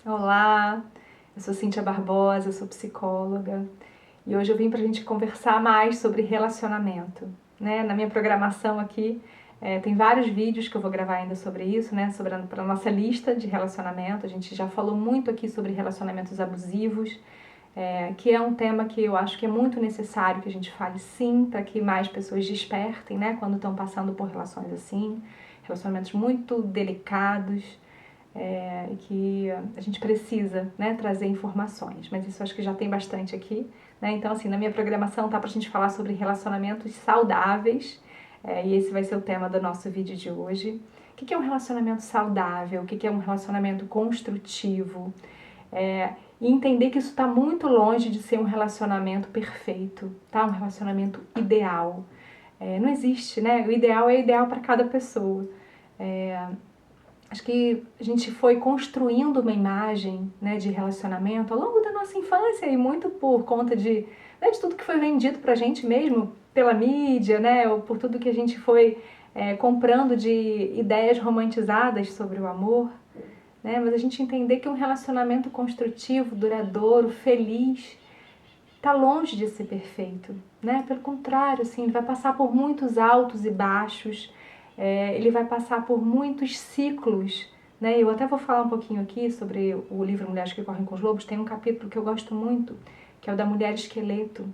Olá, eu sou Cíntia Barbosa, sou psicóloga e hoje eu vim para a gente conversar mais sobre relacionamento, né? Na minha programação aqui tem vários vídeos que eu vou gravar ainda sobre isso, né? Para a nossa lista de relacionamento. A gente já falou muito aqui sobre relacionamentos abusivos, que é um tema que eu acho que é muito necessário que a gente fale sim, para que mais pessoas despertem, né? Quando estão passando por relações assim, relacionamentos muito delicados. E que a gente precisa, né, trazer informações, mas isso acho que já tem bastante aqui, né? Então, assim, na minha programação tá pra gente falar sobre relacionamentos saudáveis, e esse vai ser o tema do nosso vídeo de hoje. O que é um relacionamento saudável? O que é um relacionamento construtivo? E entender que isso está muito longe de ser um relacionamento perfeito, tá? Um relacionamento ideal. Não existe, né? O ideal é ideal para cada pessoa. Acho que a gente foi construindo uma imagem, né, de relacionamento ao longo da nossa infância e muito por conta de tudo que foi vendido pra gente mesmo pela mídia, né, ou por tudo que a gente foi comprando de ideias romantizadas sobre o amor, né, mas a gente entender que um relacionamento construtivo, duradouro, feliz, tá longe de ser perfeito, né? Pelo contrário, assim, ele vai passar por muitos altos e baixos, ele vai passar por muitos ciclos, né? Eu até vou falar um pouquinho aqui sobre o livro Mulheres que Correm com os Lobos. Tem um capítulo que eu gosto muito, que é o da mulher esqueleto,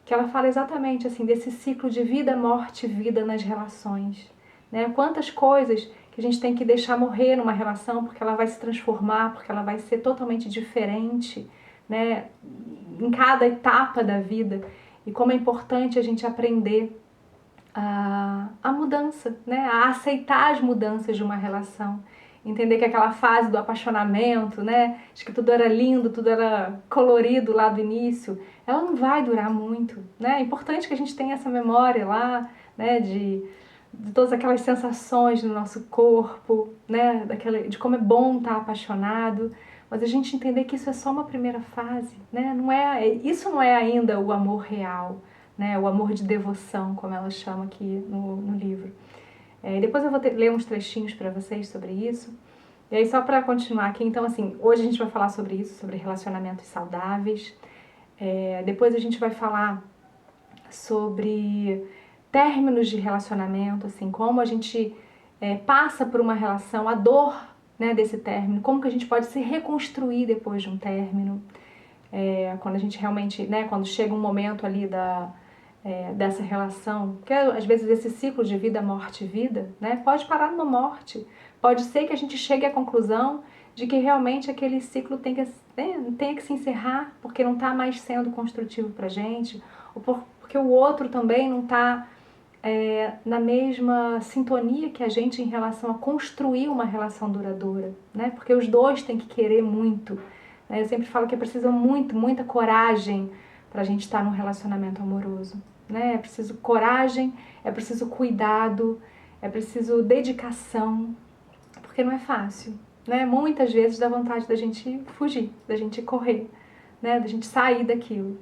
que ela fala exatamente assim desse ciclo de vida, morte, vida nas relações, né? Quantas coisas que a gente tem que deixar morrer numa relação porque ela vai se transformar, porque ela vai ser totalmente diferente, né, em cada etapa da vida, e como é importante a gente aprender a mudança, né, a aceitar as mudanças de uma relação, entender que aquela fase do apaixonamento, né, de que tudo era lindo, tudo era colorido lá do início, ela não vai durar muito, né, é importante que a gente tenha essa memória lá, né, de todas aquelas sensações no nosso corpo, né, de como é bom estar apaixonado, mas a gente entender que isso é só uma primeira fase, né, isso não é ainda o amor real, né, o amor de devoção, como ela chama aqui no livro. Depois eu vou ler uns trechinhos para vocês sobre isso. E aí, só para continuar aqui, então, assim, hoje a gente vai falar sobre isso, sobre relacionamentos saudáveis. Depois a gente vai falar sobre términos de relacionamento, assim, como a gente passa por uma relação, a dor, né, desse término, como que a gente pode se reconstruir depois de um término, quando a gente realmente, né, quando chega um momento ali dessa relação, porque às vezes esse ciclo de vida, morte, vida, né, pode parar numa morte, pode ser que a gente chegue à conclusão de que realmente aquele ciclo tenha que se encerrar porque não está mais sendo construtivo pra gente, ou porque o outro também não está na mesma sintonia que a gente em relação a construir uma relação duradoura, né? Porque os dois têm que querer muito, né? Eu sempre falo que é preciso muita coragem para a gente estar num relacionamento amoroso, né? É preciso coragem, é preciso cuidado, é preciso dedicação, porque não é fácil, né? Muitas vezes dá vontade da gente fugir, da gente correr, né? Da gente sair daquilo.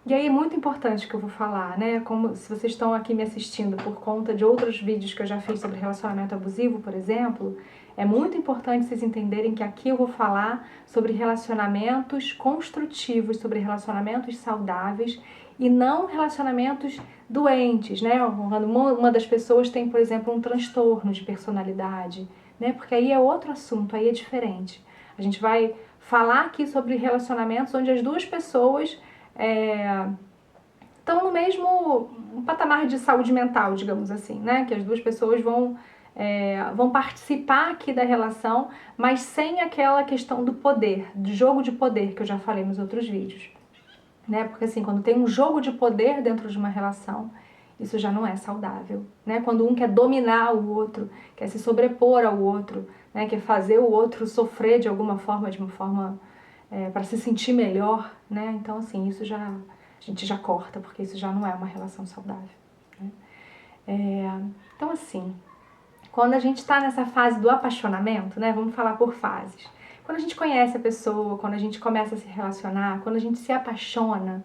E aí é muito importante que eu vou falar, né? Como se vocês estão aqui me assistindo por conta de outros vídeos que eu já fiz sobre relacionamento abusivo, por exemplo, é muito importante vocês entenderem que aqui eu vou falar sobre relacionamentos construtivos, sobre relacionamentos saudáveis e não relacionamentos doentes, né? Quando uma das pessoas tem, por exemplo, um transtorno de personalidade, né? Porque aí é outro assunto, aí é diferente. A gente vai falar aqui sobre relacionamentos onde as duas pessoas estão no mesmo patamar de saúde mental, digamos assim, né? Que as duas pessoas vão participar aqui da relação, mas sem aquela questão do poder, do jogo de poder que eu já falei nos outros vídeos, né? Porque assim, quando tem um jogo de poder dentro de uma relação, isso já não é saudável, né? Quando um quer dominar o outro, quer se sobrepor ao outro, né? Quer fazer o outro sofrer de alguma forma, para se sentir melhor, né? Então assim, a gente já corta, porque isso já não é uma relação saudável, né? Então assim, quando a gente está nessa fase do apaixonamento, né? Vamos falar por fases. Quando a gente conhece a pessoa, quando a gente começa a se relacionar, quando a gente se apaixona,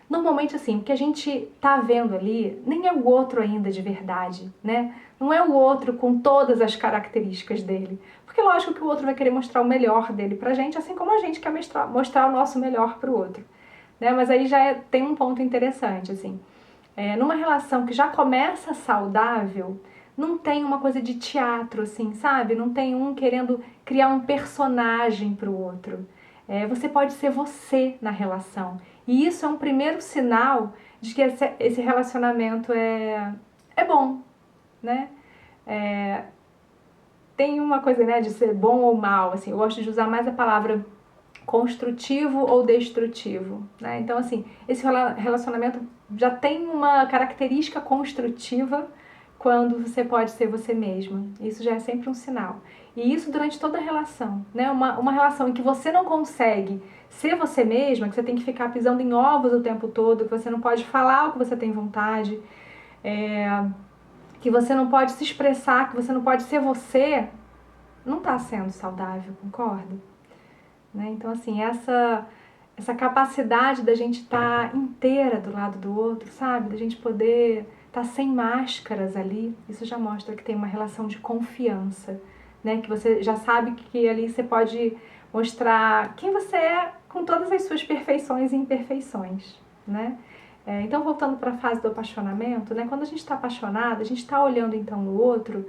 normalmente assim, o que a gente tá vendo ali nem é o outro ainda de verdade, né? Não é o outro com todas as características dele. porque lógico que o outro vai querer mostrar o melhor dele pra gente, assim como a gente quer mostrar o nosso melhor pro outro, né? Mas aí já tem um ponto interessante, assim. Numa relação que já começa saudável, não tem uma coisa de teatro, assim, sabe? Não tem um querendo criar um personagem pro outro. Você pode ser você na relação. E isso é um primeiro sinal de que esse relacionamento é bom, né? Tem uma coisa, né, de ser bom ou mal, assim, eu gosto de usar mais a palavra construtivo ou destrutivo, né? Então, assim, esse relacionamento já tem uma característica construtiva quando você pode ser você mesma. Isso já é sempre um sinal. E isso durante toda a relação, né? Uma relação em que você não consegue ser você mesma, que você tem que ficar pisando em ovos o tempo todo, que você não pode falar o que você tem vontade, que você não pode se expressar, que você não pode ser você, não está sendo saudável, concorda? Né? Então, assim, essa capacidade da gente estar inteira do lado do outro, sabe? Da gente poder estar sem máscaras ali, isso já mostra que tem uma relação de confiança, né? Que você já sabe que ali você pode mostrar quem você é com todas as suas perfeições e imperfeições, né? Então, voltando para a fase do apaixonamento, né? Quando a gente está apaixonado, a gente está olhando então no outro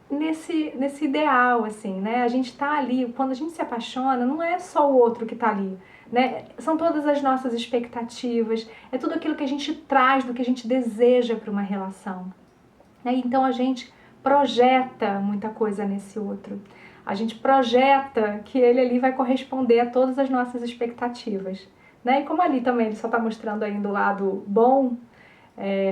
nesse ideal, assim, né? A gente tá ali, quando a gente se apaixona, não é só o outro que tá ali, né? São todas as nossas expectativas, é tudo aquilo que a gente traz, do que a gente deseja para uma relação, né? Então a gente projeta muita coisa nesse outro. A gente projeta que ele ali vai corresponder a todas as nossas expectativas, né? E como ali também ele só está mostrando ainda o lado bom,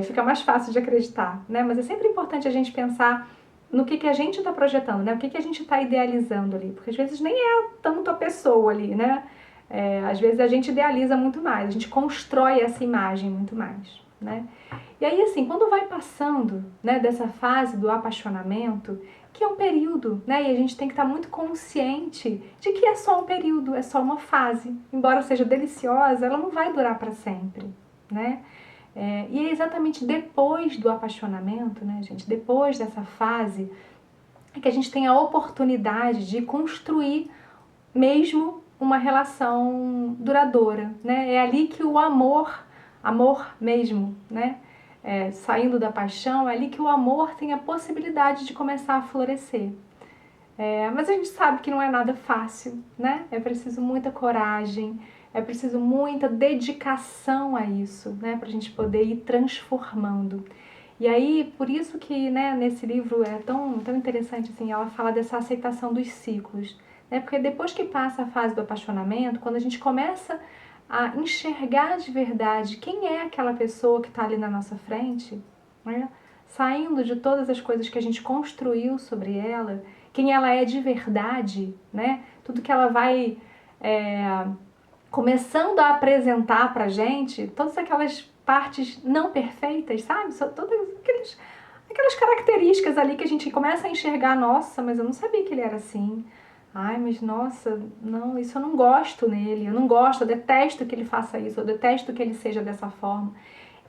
fica mais fácil de acreditar, né? Mas é sempre importante a gente pensar no que a gente está projetando, né? O que a gente está idealizando ali, porque às vezes nem é tanto a pessoa ali, né? Às vezes a gente idealiza muito mais, a gente constrói essa imagem muito mais, né? E aí, assim, quando vai passando, né, dessa fase do apaixonamento, que é um período, né? E a gente tem que estar muito consciente de que é só um período, é só uma fase. Embora seja deliciosa, ela não vai durar para sempre, né? E é exatamente depois do apaixonamento, né, gente? Depois dessa fase, é que a gente tem a oportunidade de construir mesmo uma relação duradoura, né? É ali que o amor mesmo, né? Saindo da paixão, é ali que o amor tem a possibilidade de começar a florescer. Mas a gente sabe que não é nada fácil, né? É preciso muita coragem, é preciso muita dedicação a isso, né? Pra gente poder ir transformando. E aí, por isso que, né, nesse livro é tão interessante, assim, ela fala dessa aceitação dos ciclos, né? Porque depois que passa a fase do apaixonamento, quando a gente começa a enxergar de verdade quem é aquela pessoa que está ali na nossa frente, né? Saindo de todas as coisas que a gente construiu sobre ela, quem ela é de verdade, né? Tudo que ela vai começando a apresentar pra gente, todas aquelas partes não perfeitas, sabe? Só todas aquelas características ali que a gente começa a enxergar, nossa, mas eu não sabia que ele era assim. Ai, mas nossa, não, isso eu não gosto nele, eu não gosto, eu detesto que ele faça isso, eu detesto que ele seja dessa forma.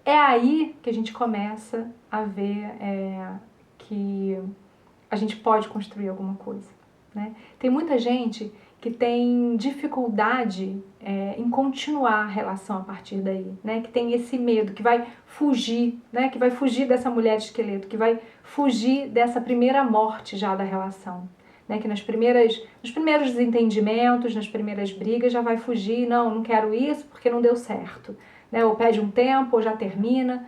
É aí que a gente começa a ver que a gente pode construir alguma coisa, né? Tem muita gente que tem dificuldade em continuar a relação a partir daí, né? Que tem esse medo, que vai fugir, né? Que vai fugir dessa mulher de esqueleto, que vai fugir dessa primeira morte já da relação, né? Que nos primeiros desentendimentos, nas primeiras brigas já vai fugir, não quero isso porque não deu certo, né? Ou pede um tempo, ou já termina.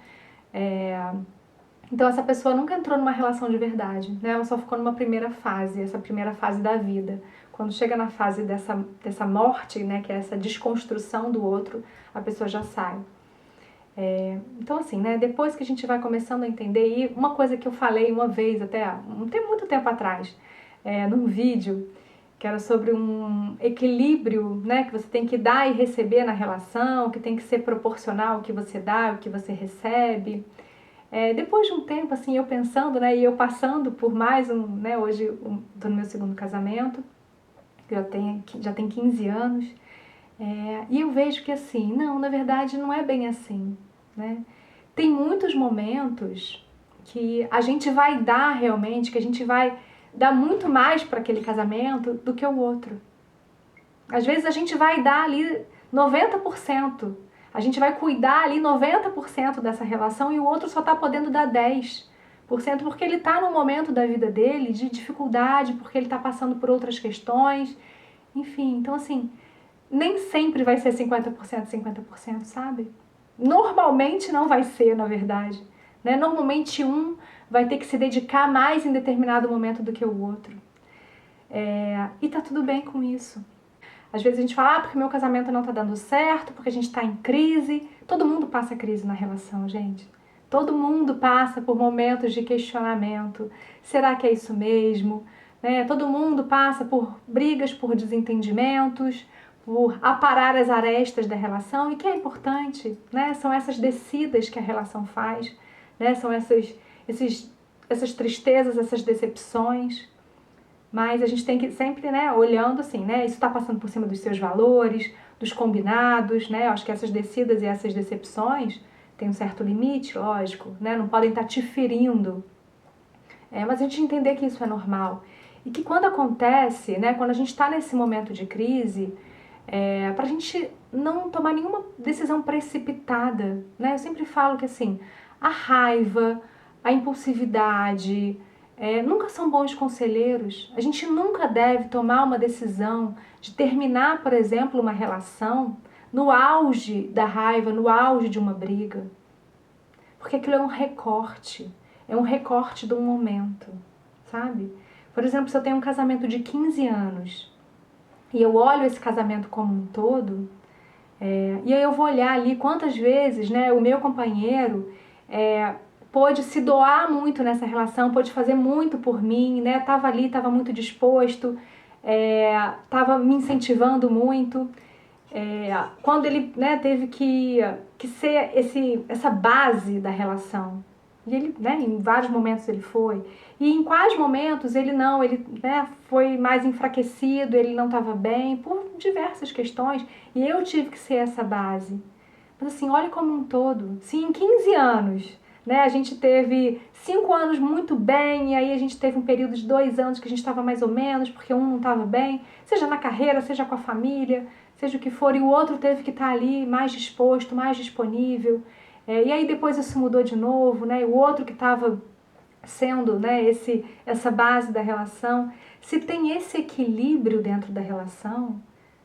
Então essa pessoa nunca entrou numa relação de verdade, né? Ela só ficou numa primeira fase, essa primeira fase da vida. Quando chega na fase dessa morte, né, que é essa desconstrução do outro, a pessoa já sai. Então assim, né, depois que a gente vai começando a entender, e uma coisa que eu falei uma vez, até não tem muito tempo atrás, num vídeo, que era sobre um equilíbrio, né, que você tem que dar e receber na relação, que tem que ser proporcional ao que você dá, ao que você recebe. Depois de um tempo, assim, eu pensando, né, e eu passando por mais né, hoje estou no meu segundo casamento, que já tem 15 anos, e eu vejo que assim, não, na verdade não é bem assim, né? Tem muitos momentos que a gente vai dar realmente, que a gente vai dá muito mais para aquele casamento do que o outro. Às vezes a gente vai dar ali 90%, a gente vai cuidar ali 90% dessa relação e o outro só está podendo dar 10%, porque ele está num momento da vida dele de dificuldade, porque ele está passando por outras questões, enfim. Então, assim, nem sempre vai ser 50%, 50%, sabe? Normalmente não vai ser, na verdade. Né? Normalmente um vai ter que se dedicar mais em determinado momento do que o outro. E tá tudo bem com isso. Às vezes a gente fala, porque meu casamento não tá dando certo, porque a gente tá em crise. Todo mundo passa crise na relação, gente. Todo mundo passa por momentos de questionamento. Será que é isso mesmo? Né? Todo mundo passa por brigas, por desentendimentos, por aparar as arestas da relação. E que é importante, né? São essas descidas que a relação faz, né? São essas tristezas, essas decepções. Mas a gente tem que sempre, né, olhando assim, né, isso está passando por cima dos seus valores, dos combinados, né, eu acho que essas descidas e essas decepções têm um certo limite, lógico, né, não podem estar te ferindo, mas a gente entender que isso é normal. E que quando acontece, né, quando a gente está nesse momento de crise, para a gente não tomar nenhuma decisão precipitada, né, eu sempre falo que assim, a raiva, a impulsividade, nunca são bons conselheiros. A gente nunca deve tomar uma decisão de terminar, por exemplo, uma relação no auge da raiva, no auge de uma briga. Porque aquilo é um recorte de um momento, sabe? Por exemplo, se eu tenho um casamento de 15 anos e eu olho esse casamento como um todo, e aí eu vou olhar ali quantas vezes, né, o meu companheiro pôde se doar muito nessa relação, pôde fazer muito por mim, né? Tava ali, tava muito disposto, tava me incentivando muito. Quando ele, né, teve que ser essa base da relação. E ele, né, em vários momentos ele foi. E em quais momentos ele não, ele, né, foi mais enfraquecido, ele não estava bem, por diversas questões. E eu tive que ser essa base. Mas assim, olha como um todo. Se em 15 anos, né, a gente teve 5 anos muito bem, e aí a gente teve um período de 2 anos que a gente estava mais ou menos, porque um não estava bem, seja na carreira, seja com a família, seja o que for, e o outro teve que estar ali mais disposto, mais disponível. E aí depois isso mudou de novo, né? O outro que estava sendo, né, essa base da relação. Se tem esse equilíbrio dentro da relação,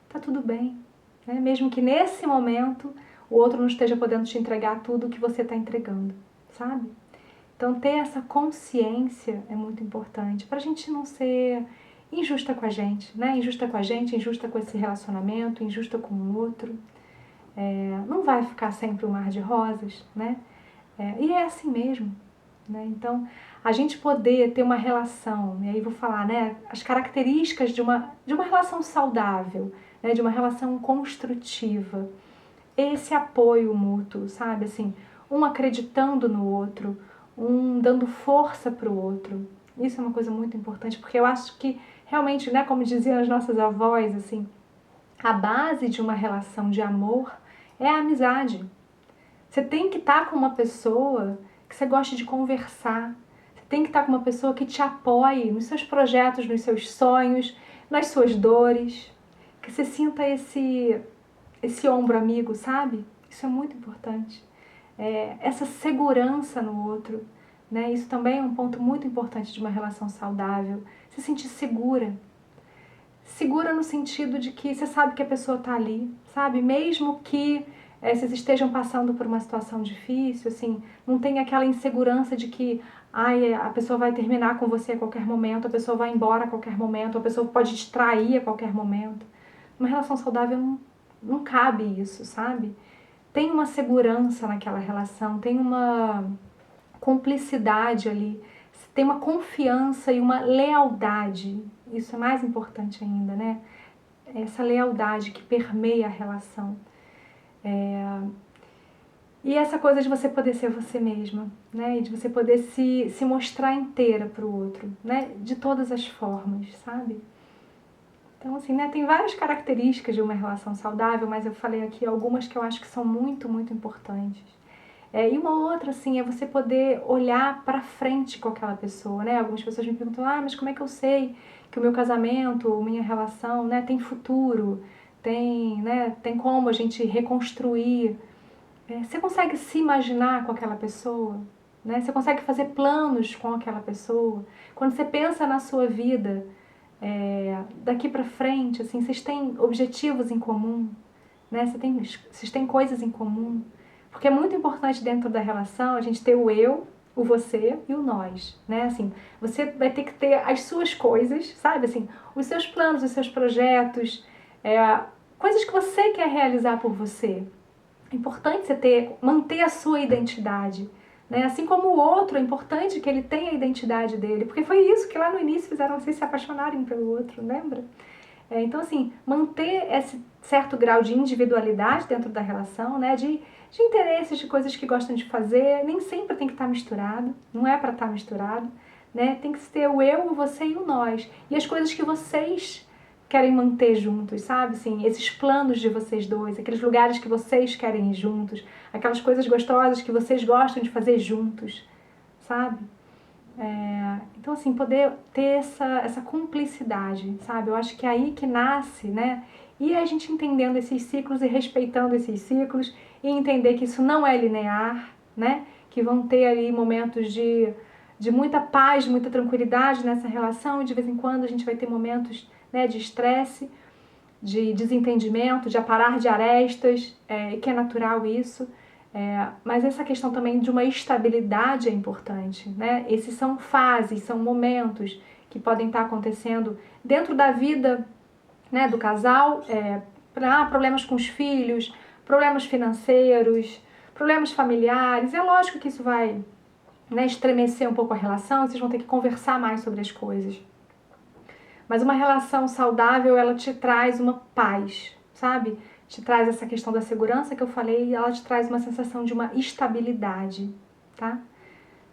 tá tudo bem. Né? Mesmo que nesse momento o outro não esteja podendo te entregar tudo o que você está entregando, sabe? Então ter essa consciência é muito importante para a gente não ser injusta com a gente, né? Injusta com a gente, injusta com esse relacionamento, injusta com o outro. Não vai ficar sempre um mar de rosas, né? E é assim mesmo, né? Então, a gente poder ter uma relação, e aí vou falar, né, as características de uma relação saudável, né, de uma relação construtiva, esse apoio mútuo, sabe? Assim, um acreditando no outro, um dando força para o outro. Isso é uma coisa muito importante, porque eu acho que realmente, né, como diziam as nossas avós, assim, a base de uma relação de amor é a amizade. Você tem que estar com uma pessoa que você goste de conversar. Você tem que estar com uma pessoa que te apoie nos seus projetos, nos seus sonhos, nas suas dores. Que você sinta esse ombro amigo, sabe? Isso é muito importante. Essa segurança no outro, né? Isso também é um ponto muito importante de uma relação saudável. Se sentir segura. Segura no sentido de que você sabe que a pessoa está ali, sabe? Mesmo que vocês estejam passando por uma situação difícil, assim, não tem aquela insegurança de que a pessoa vai terminar com você a qualquer momento, a pessoa vai embora a qualquer momento, a pessoa pode te trair a qualquer momento. Uma relação saudável não cabe isso, sabe? Tem uma segurança naquela relação, tem uma cumplicidade ali, tem uma confiança e uma lealdade. Isso é mais importante ainda, né? Essa lealdade que permeia a relação. E essa coisa de você poder ser você mesma, né? E de você poder se mostrar inteira para o outro, né? De todas as formas, sabe? Então, assim, né? Tem várias características de uma relação saudável, mas eu falei aqui algumas que eu acho que são muito, muito importantes. E uma outra, assim, é você poder olhar para frente com aquela pessoa, né? Algumas pessoas me perguntam, mas como é que eu sei que o meu casamento, minha relação, né, tem futuro, tem como a gente reconstruir. Você consegue se imaginar com aquela pessoa? Né? Você consegue fazer planos com aquela pessoa? Quando você pensa na sua vida, daqui para frente, assim, vocês têm objetivos em comum, né? Vocês têm coisas em comum. Porque é muito importante dentro da relação a gente ter o eu, o você e o nós, né? Assim, você vai ter que ter as suas coisas, sabe? Assim, os seus planos, os seus projetos, coisas que você quer realizar por você. É importante você manter a sua identidade, né? Assim como o outro, é importante que ele tenha a identidade dele, porque foi isso que lá no início fizeram vocês se apaixonarem pelo outro, lembra? Então, assim, manter esse certo grau de individualidade dentro da relação, né? De interesses, de coisas que gostam de fazer, nem sempre tem que estar misturado, não é para estar misturado, né? Tem que ter o eu, o você e o nós. E as coisas que vocês querem manter juntos, sabe? Assim, esses planos de vocês dois, aqueles lugares que vocês querem ir juntos, aquelas coisas gostosas que vocês gostam de fazer juntos, sabe? Então, assim, poder ter essa cumplicidade, sabe? Eu acho que é aí que nasce, né? E a gente entendendo esses ciclos e respeitando esses ciclos e entender que isso não é linear, né? Que vão ter ali momentos de muita paz, muita tranquilidade nessa relação e de vez em quando a gente vai ter momentos, né, de estresse, de desentendimento, de aparar de arestas, que é natural isso. Mas essa questão também de uma estabilidade é importante, né? Esses são fases, são momentos que podem estar acontecendo dentro da vida, né, do casal, problemas com os filhos, problemas financeiros, problemas familiares. É lógico que isso vai, né, estremecer um pouco a relação e vocês vão ter que conversar mais sobre as coisas. Mas uma relação saudável, ela te traz uma paz, sabe? Te traz essa questão da segurança que eu falei e ela te traz uma sensação de uma estabilidade, tá?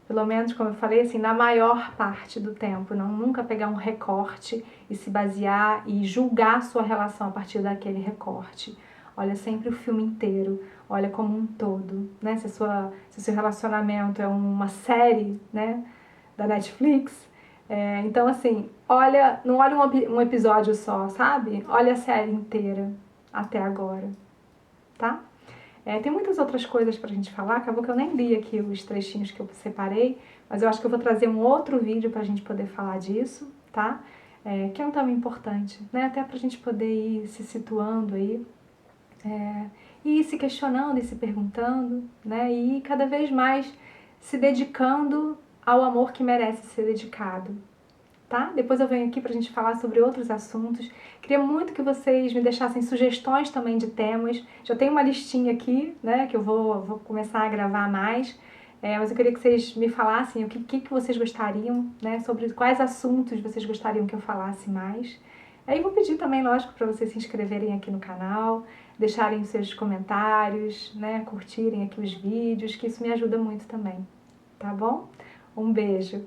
Pelo menos, como eu falei, assim, na maior parte do tempo. Não nunca pegar um recorte e se basear e julgar a sua relação a partir daquele recorte. Olha sempre o filme inteiro, olha como um todo, né? Se o seu relacionamento é uma série, né, da Netflix, então assim, não olha um episódio só, sabe? Olha a série inteira até agora, tá? Tem muitas outras coisas pra gente falar, acabou que eu nem li aqui os trechinhos que eu separei, mas eu acho que eu vou trazer um outro vídeo pra gente poder falar disso, tá? Que é um tema importante, né? Até pra gente poder ir se situando aí, e ir se questionando e se perguntando, né? E ir cada vez mais se dedicando ao amor que merece ser dedicado, tá? Depois eu venho aqui pra gente falar sobre outros assuntos. Queria muito que vocês me deixassem sugestões também de temas. Já tem uma listinha aqui, né, que eu vou começar a gravar mais. Mas eu queria que vocês me falassem o que vocês gostariam, né, sobre quais assuntos vocês gostariam que eu falasse mais. Aí vou pedir também, lógico, para vocês se inscreverem aqui no canal, deixarem os seus comentários, né, curtirem aqui os vídeos, que isso me ajuda muito também, tá bom? Um beijo!